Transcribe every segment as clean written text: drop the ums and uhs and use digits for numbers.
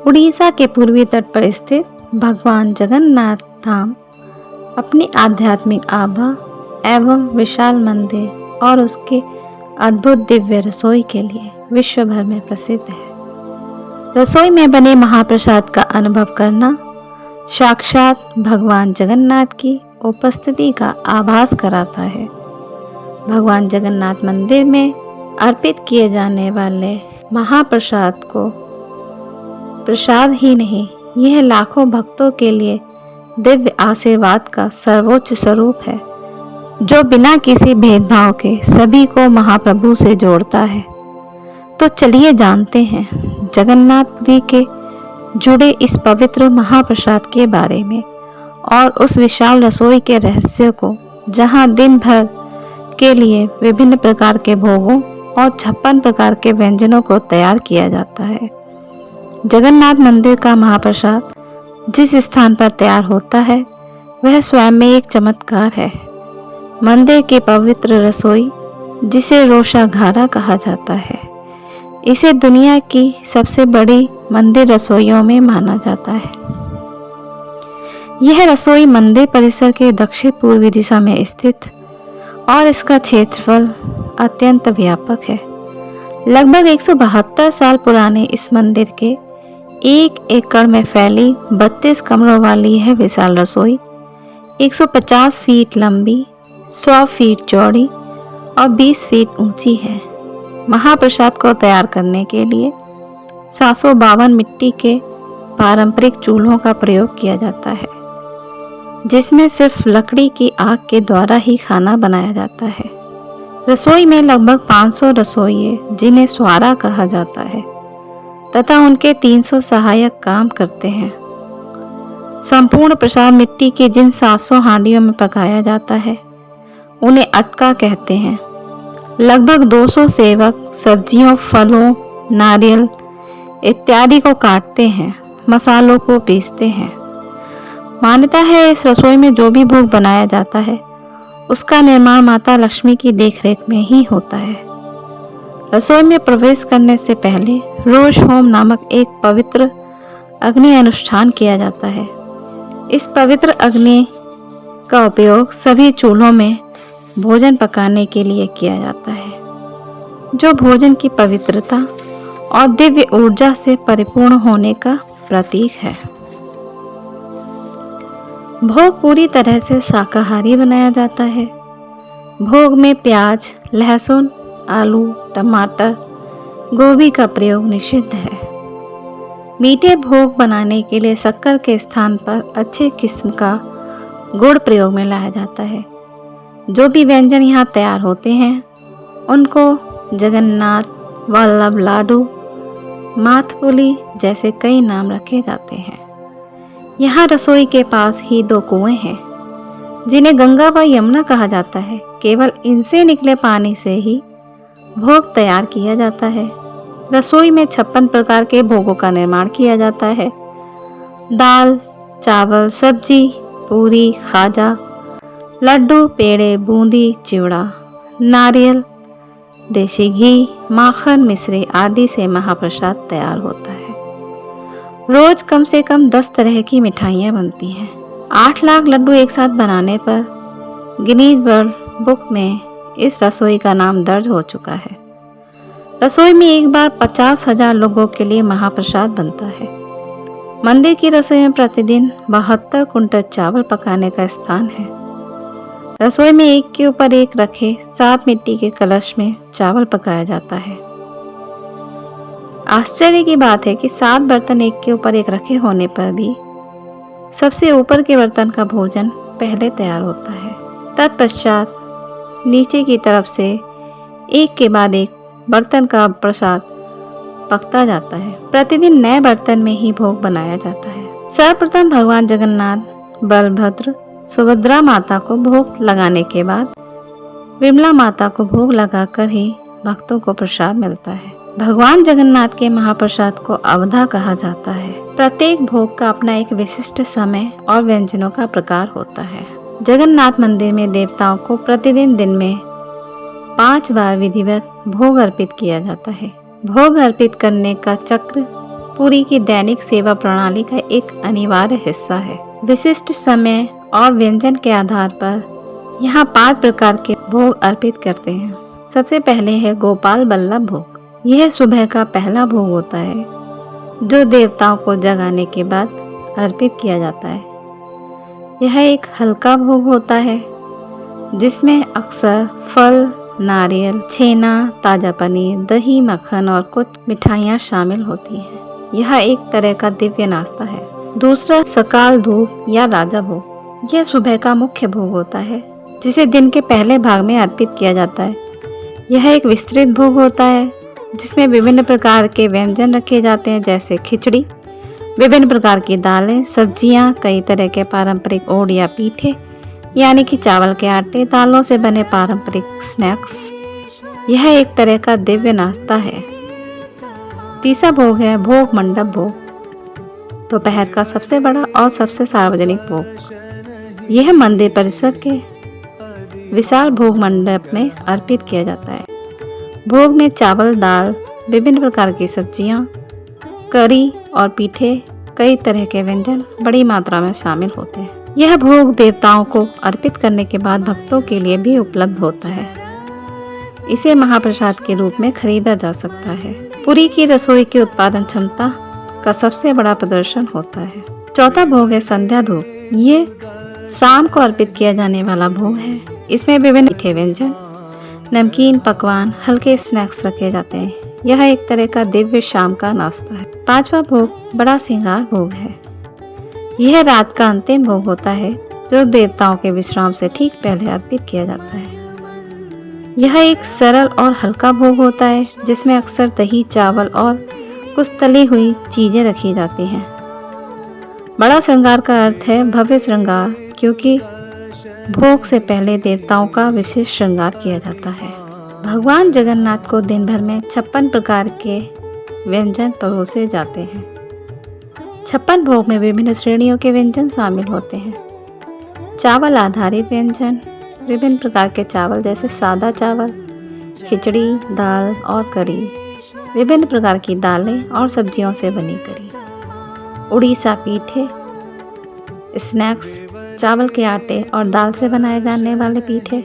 उड़ीसा के पूर्वी तट पर स्थित भगवान जगन्नाथ धाम अपनी आध्यात्मिक आभा एवं विशाल मंदिर और उसके अद्भुत दिव्य रसोई के लिए विश्व भर में प्रसिद्ध है। रसोई में बने महाप्रसाद का अनुभव करना साक्षात भगवान जगन्नाथ की उपस्थिति का आभास कराता है। भगवान जगन्नाथ मंदिर में अर्पित किए जाने वाले महाप्रसाद को प्रसाद ही नहीं, यह लाखों भक्तों के लिए दिव्य आशीर्वाद का सर्वोच्च स्वरूप है, जो बिना किसी भेदभाव के सभी को महाप्रभु से जोड़ता है। तो चलिए जानते हैं जगन्नाथपुरी के जुड़े इस पवित्र महाप्रसाद के बारे में और उस विशाल रसोई के रहस्य को, जहां दिन भर के लिए विभिन्न प्रकार के भोगों और 56 प्रकार के व्यंजनों को तैयार किया जाता है। जगन्नाथ मंदिर का महाप्रसाद जिस स्थान पर तैयार होता है वह स्वयं में एक चमत्कार है। मंदिर की पवित्र रसोई, जिसे रोशाघारा कहा जाता है, इसे दुनिया की सबसे बड़ी मंदिर रसोइयों में माना जाता है। यह रसोई मंदिर परिसर के दक्षिण पूर्वी दिशा में स्थित और इसका क्षेत्रफल अत्यंत व्यापक है। लगभग 172 साल पुराने इस मंदिर के 1 एकड़ में फैली 32 कमरों वाली यह विशाल रसोई 150 फीट लंबी, 100 फीट चौड़ी और 20 फीट ऊंची है। महाप्रसाद को तैयार करने के लिए 752 मिट्टी के पारंपरिक चूल्हों का प्रयोग किया जाता है, जिसमें सिर्फ लकड़ी की आग के द्वारा ही खाना बनाया जाता है। रसोई में लगभग 500 रसोइये, जिन्हें स्वारा कहा जाता है, तथा उनके 300 सहायक काम करते हैं। संपूर्ण प्रसाद मिट्टी की जिन 700 हांडियों में पकाया जाता है उन्हें अटका कहते हैं। लगभग 200 सेवक सब्जियों, फलों, नारियल इत्यादि को काटते हैं, मसालों को पीसते हैं। मान्यता है इस रसोई में जो भी भोग बनाया जाता है उसका निर्माण माता लक्ष्मी की देखरेख में ही होता है। रसोई में प्रवेश करने से पहले रोष होम नामक एक पवित्र अग्नि अनुष्ठान किया जाता है। इस पवित्र अग्नि का उपयोग सभी चूल्हों में भोजन पकाने के लिए किया जाता है, जो भोजन की पवित्रता और दिव्य ऊर्जा से परिपूर्ण होने का प्रतीक है। भोग पूरी तरह से शाकाहारी बनाया जाता है। भोग में प्याज, लहसुन, आलू, टमाटर, गोभी का प्रयोग निषिद्ध है। मीठे भोग बनाने के लिए शक्कर के स्थान पर अच्छे किस्म का गुड़ प्रयोग में लाया जाता है। जो भी व्यंजन यहाँ तैयार होते हैं उनको जगन्नाथ, वल्लभ लाडू, माथपुली जैसे कई नाम रखे जाते हैं। यहाँ रसोई के पास ही 2 कुएं हैं, जिन्हें गंगा व यमुना कहा जाता है। केवल इनसे निकले पानी से ही भोग तैयार किया जाता है। रसोई में 56 प्रकार के भोगों का निर्माण किया जाता है। दाल, चावल, सब्जी, पूरी, खाजा, लड्डू, पेड़े, बूंदी, चिवड़ा, नारियल, देशी घी, माखन, मिश्री आदि से महाप्रसाद तैयार होता है। रोज कम से कम 10 तरह की मिठाइयाँ बनती हैं। 8 लाख लड्डू एक साथ बनाने पर गिनीज वर्ल्ड बुक में इस रसोई का नाम दर्ज हो चुका है। रसोई में एक बार 50,000 लोगों के लिए महाप्रसाद बनता है। मंदिर की रसोई में प्रतिदिन 72 कुंटल चावल पकाने का स्थान है। रसोई में एक के ऊपर एक रखे 7 मिट्टी के कलश में चावल पकाया जाता है। आश्चर्य की बात है कि 7 बर्तन एक के ऊपर एक रखे होने पर भी सबसे ऊपर के बर्तन का भोजन पहले तैयार होता है। तत्पश्चात नीचे की तरफ से एक के बाद एक बर्तन का प्रसाद पकता जाता है। प्रतिदिन नए बर्तन में ही भोग बनाया जाता है। सर्वप्रथम भगवान जगन्नाथ, बलभद्र, सुभद्रा माता को भोग लगाने के बाद विमला माता को भोग लगाकर ही भक्तों को प्रसाद मिलता है। भगवान जगन्नाथ के महाप्रसाद को अवधा कहा जाता है। प्रत्येक भोग का अपना एक विशिष्ट समय और व्यंजनों का प्रकार होता है। जगन्नाथ मंदिर में देवताओं को प्रतिदिन दिन में 5 बार विधिवत भोग अर्पित किया जाता है। भोग अर्पित करने का चक्र पुरी की दैनिक सेवा प्रणाली का एक अनिवार्य हिस्सा है। विशिष्ट समय और व्यंजन के आधार पर यहाँ 5 प्रकार के भोग अर्पित करते हैं। सबसे पहले है गोपाल बल्लभ भोग। यह सुबह का पहला भोग होता है जो देवताओं को जगाने के बाद अर्पित किया जाता है। यह एक हल्का भोग होता है जिसमें अक्सर फल, नारियल, छेना, ताजा पनीर, दही, मक्खन और कुछ मिठाइयाँ शामिल होती हैं। यह एक तरह का दिव्य नाश्ता है। दूसरा सकाल धूप या राजा भोग। यह सुबह का मुख्य भोग होता है जिसे दिन के पहले भाग में अर्पित किया जाता है। यह एक विस्तृत भोग होता है जिसमें विभिन्न प्रकार के व्यंजन रखे जाते हैं जैसे खिचड़ी, विभिन्न प्रकार की दालें, सब्जियां, कई तरह के पारंपरिक ओड या पीठे यानी कि चावल के आटे, दालों से बने पारंपरिक स्नैक्स। यह एक तरह का दिव्य नाश्ता है। तीसरा भोग है भोग मंडप भोग। दोपहर का सबसे बड़ा और सबसे सार्वजनिक भोग। यह मंदिर परिसर के विशाल भोग मंडप में अर्पित किया जाता है। भोग में चावल, दाल, विभिन्न प्रकार की सब्जियां, करी और पीठे, कई तरह के व्यंजन बड़ी मात्रा में शामिल होते हैं। यह भोग देवताओं को अर्पित करने के बाद भक्तों के लिए भी उपलब्ध होता है। इसे महाप्रसाद के रूप में खरीदा जा सकता है। पुरी की रसोई की उत्पादन क्षमता का सबसे बड़ा प्रदर्शन होता है। चौथा भोग है संध्या धूप। ये शाम को अर्पित किया जाने वाला भोग है। इसमें विभिन्न मीठे व्यंजन, नमकीन पकवान, हल्के स्नैक्स रखे जाते हैं। यह एक तरह का दिव्य शाम का नाश्ता है। पांचवा भोग बड़ा श्रृंगार भोग है। यह रात का अंतिम भोग होता है जो देवताओं के विश्राम से ठीक पहले अर्पित किया जाता है। यह एक सरल और हल्का भोग होता है जिसमें अक्सर दही, चावल और कुछ तली हुई चीजें रखी जाती हैं। बड़ा श्रृंगार का अर्थ है भव्य श्रृंगार, क्योंकि भोग से पहले देवताओं का विशेष श्रृंगार किया जाता है। भगवान जगन्नाथ को दिन भर में 56 प्रकार के व्यंजन परोसे जाते हैं। 56 भोग में विभिन्न श्रेणियों के व्यंजन शामिल होते हैं। चावल आधारित व्यंजन, विभिन्न प्रकार के चावल जैसे सादा चावल, खिचड़ी, दाल और करी, विभिन्न प्रकार की दालें और सब्जियों से बनी करी, उड़ीसा पीठे, स्नैक्स, चावल के आटे और दाल से बनाए जाने वाले पीठे,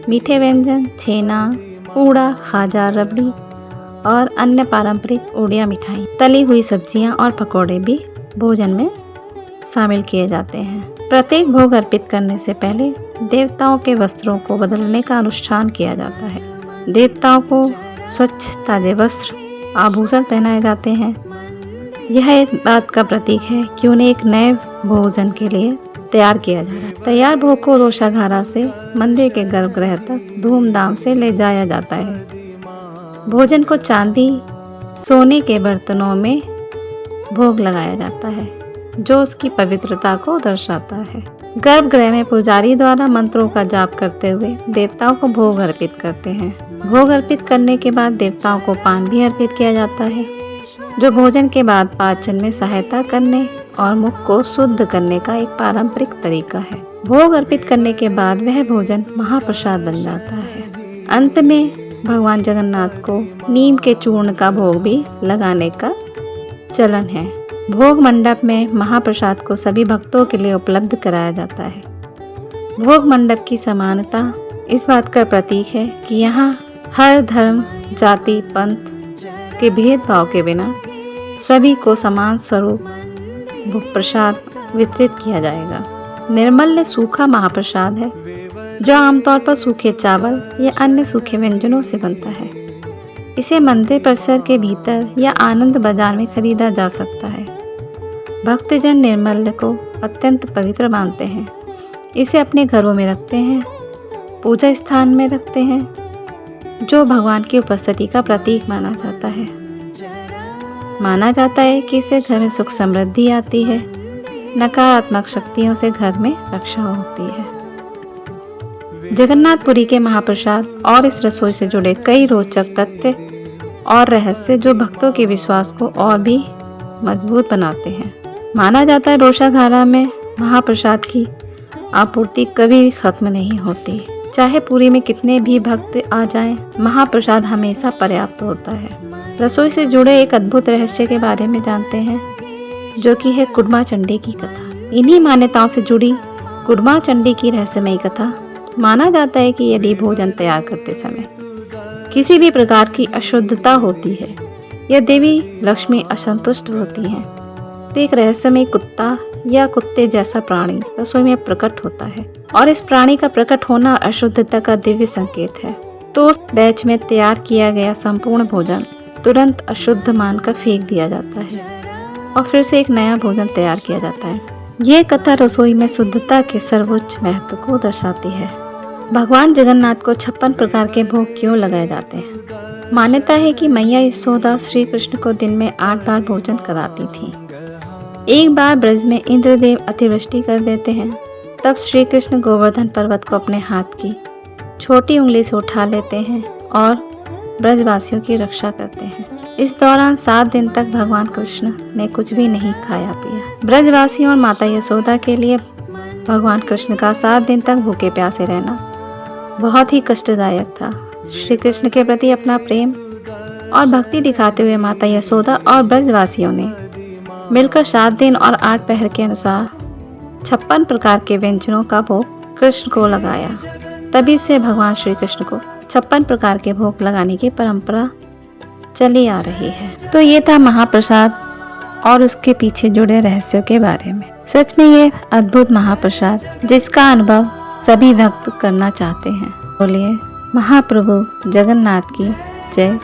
मीठे व्यंजन, छेना, पूड़ा, खाजा, रबड़ी और अन्य पारंपरिक ओडिया मिठाई, तली हुई सब्जियां और पकौड़े भी भोजन में शामिल किए जाते हैं। प्रत्येक भोग अर्पित करने से पहले देवताओं के वस्त्रों को बदलने का अनुष्ठान किया जाता है। देवताओं को स्वच्छ ताजे वस्त्र, आभूषण पहनाए जाते हैं। यह इस बात का प्रतीक है कि उन्हें एक नए भोजन के लिए तैयार किया जा रहा है। तैयार भोग को रोषाघारा से मंदिर के गर्भगृह तक धूमधाम से ले जाया जाता है। भोजन को चांदी, सोने के बर्तनों में भोग लगाया जाता है जो उसकी पवित्रता को दर्शाता है। गर्भगृह में पुजारी द्वारा मंत्रों का जाप करते हुए देवताओं को भोग अर्पित करते हैं। भोग अर्पित करने के बाद देवताओं को पान भी अर्पित किया जाता है जो भोजन के बाद पाचन में सहायता करने और मुख को शुद्ध करने का एक पारंपरिक तरीका है। भोग अर्पित करने के बाद वह भोजन महाप्रसाद बन जाता है। अंत में भगवान जगन्नाथ को नीम के चूर्ण का भोग भी लगाने का चलन है। भोग मंडप में महाप्रसाद को सभी भक्तों के लिए उपलब्ध कराया जाता है। भोग मंडप की समानता इस बात का प्रतीक है कि यहाँ हर धर्म, जाति, पंथ के भेदभाव के बिना सभी को समान स्वरूप भोग प्रसाद वितरित किया जाएगा। निर्मल्य सूखा महाप्रसाद है जो आमतौर पर सूखे चावल या अन्य सूखे व्यंजनों से बनता है। इसे मंदिर परिसर के भीतर या आनंद बाजार में खरीदा जा सकता है। भक्तजन निर्मल्य को अत्यंत पवित्र मानते हैं। इसे अपने घरों में रखते हैं, पूजा स्थान में रखते हैं जो भगवान की उपस्थिति का प्रतीक माना जाता है। माना जाता है कि इससे घर में सुख समृद्धि आती है, नकारात्मक शक्तियों से घर में रक्षा होती है। जगन्नाथपुरी के महाप्रसाद और इस रसोई से जुड़े कई रोचक तथ्य और रहस्य जो भक्तों के विश्वास को और भी मजबूत बनाते हैं। माना जाता है रोषाघारा में महाप्रसाद की आपूर्ति कभी भी खत्म नहीं होती। चाहे पुरी में कितने भी भक्त आ जाएं, महाप्रसाद हमेशा पर्याप्त होता है। रसोई से जुड़े एक अद्भुत रहस्य के बारे में जानते हैं, जो कि है कुडमा चंडी की कथा। इन्हीं मान्यताओं से जुड़ी कुडमा चंडी की रहस्यमयी कथा माना जाता है कि यदि भोजन तैयार करते समय किसी भी प्रकार की अशुद्धता होती है या देवी लक्ष्मी असंतुष्ट होती हैं, तो एक रहस्यमय कुत्ता या कुत्ते जैसा प्राणी रसोई में प्रकट होता है और इस प्राणी का प्रकट होना अशुद्धता का दिव्य संकेत है। तो उस बैच में तैयार किया गया संपूर्ण भोजन तुरंत अशुद्ध मानकर फेंक दिया जाता है और फिर से एक नया भोजन तैयार किया जाता है। ये कथा रसोई में शुद्धता के सर्वोच्च महत्व को दर्शाती है। भगवान जगन्नाथ को 56 प्रकार के भोग क्यों लगाए जाते हैं? मान्यता है कि मैया यशोदा श्री कृष्ण को दिन में 8 बार भोजन कराती थी। एक बार ब्रज में इंद्रदेव अतिवृष्टि कर देते हैं, तब श्री कृष्ण गोवर्धन पर्वत को अपने हाथ की छोटी उंगली से उठा लेते हैं और ब्रजवासियों की रक्षा करते हैं। इस दौरान 7 दिन तक भगवान कृष्ण ने कुछ भी नहीं खाया पिया। ब्रजवासियों और माता यशोदा के लिए भगवान कृष्ण का 7 दिन तक भूखे प्यासे रहना बहुत ही कष्टदायक था। श्री कृष्ण के प्रति अपना प्रेम और भक्ति दिखाते हुए माता यशोदा और ब्रजवासियों ने मिलकर 7 दिन और 8 पहर के अनुसार 56 प्रकार के व्यंजनों का भोग कृष्ण को लगाया। तभी से भगवान श्री कृष्ण को 56 प्रकार के भोग लगाने की परंपरा चली आ रही है। तो ये था महाप्रसाद और उसके पीछे जुड़े रहस्यों के बारे में। सच में ये अद्भुत महाप्रसाद जिसका अनुभव सभी भक्त करना चाहते हैं। बोलिए महाप्रभु जगन्नाथ की जय।